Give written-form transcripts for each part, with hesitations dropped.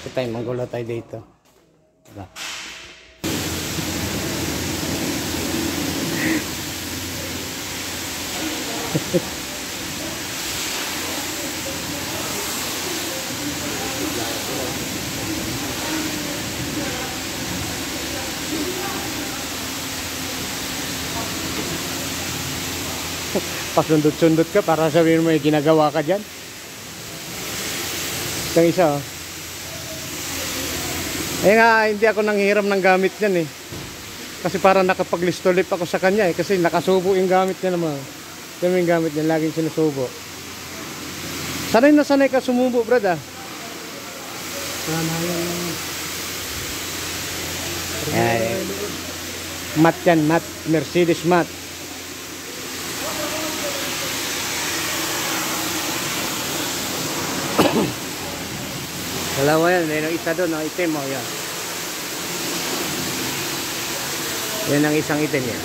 Ito tayo, manggulo tayo dito. Diba? Pasundot-sundot ka para sabihin mo may ginagawa ka dyan. Itong isa, oh. Eh nga, hindi ako nanghiram ng gamit yan eh. Kasi parang nakapag-listolip ako sa kanya eh. Kasi nakasubo yung gamit niya naman. Yan yung gamit niya, laging sinusubo. Sanay na sanay ka sumubo, brad ah. Mat yan, mat. Mercedes mat. Dalawa yan, may isa doon, no? Itim mo, yan. Yan ang isang itim yan.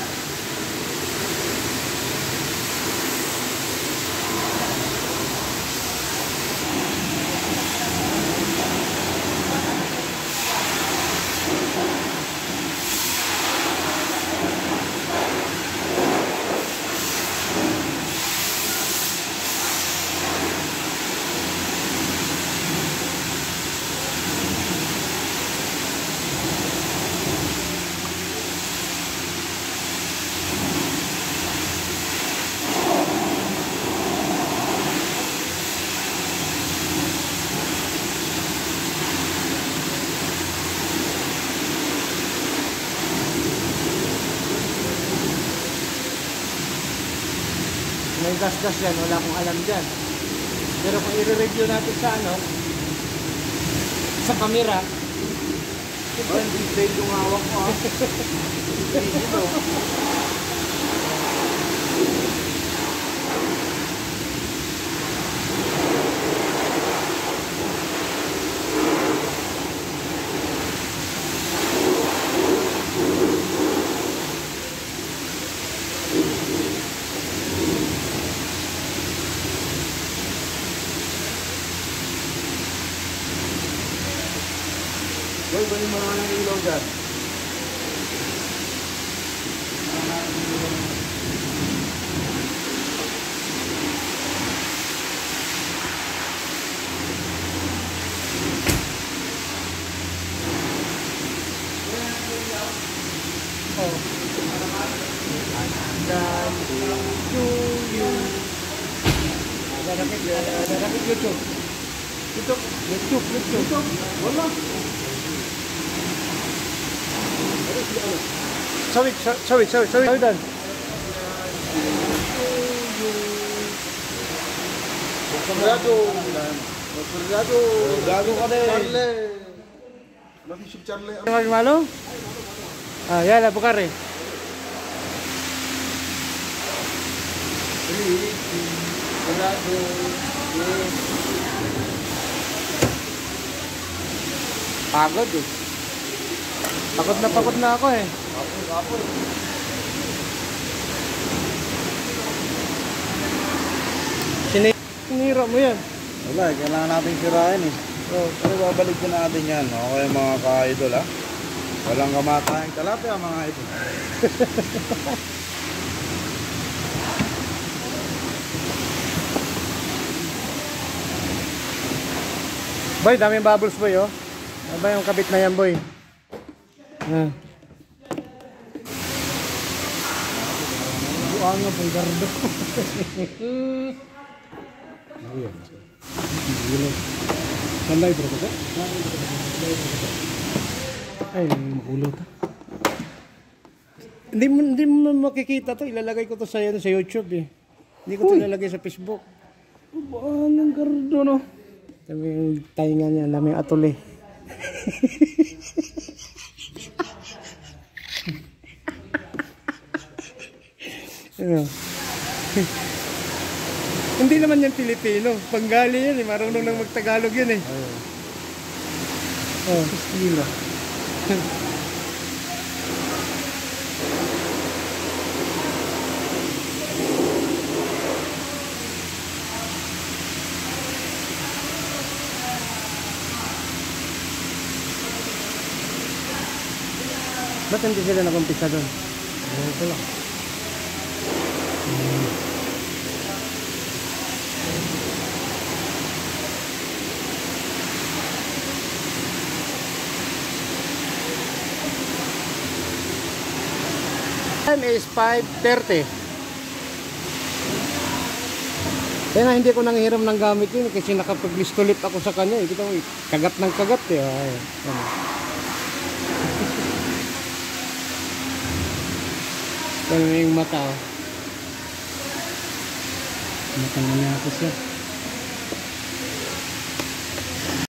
May gas-gas yan, wala akong alam dyan. Pero kung i-review natin sa ano, sa camera, ang display yung hawak mo ha. Dito. Boy, balik mo naman ang ilaw dyan. Darakit YouTube. YouTube. Wala. Sawit dan. Gado ka din. Charlie. Lagi si Charlie. Mas malo? Ah, ya la bukare. Pagod eh. Pagod na ako eh. Kapon. Sinira mo yan. Wala, kailangan natin sirain eh. Oh. Pero babalik ko natin yan. Okay mga ka-idol ha. Walang kamatayang talapia mga idol. Boy, daming bubbles boy oh. Ano ba yung kabit na yan boy? Ah. Buang nga pong gardo. Sanday bro ko. Ay, makulot. Hindi mo makikita to. Ilalagay ko to sa YouTube eh. Hindi ko to ilalagay sa Facebook. Buang ng gardo no. Sabi yung tainga niya, dami atuli. Ano? Hindi naman yan Pilipino. Bengali yan eh. Marunong nang magtagalog yan eh. Oh. Estilo. Ba't hindi sila nag-umpisa doon? Ewan ko lang. Time is 5:30. Kaya nga hindi ko nanghiram ng gamit yun kasi nakapag-list ulit ako sa kanya. Kita mo, kagat ng kagat eh. Ay, yan yung mata. Oh. Mata na niya ako siya.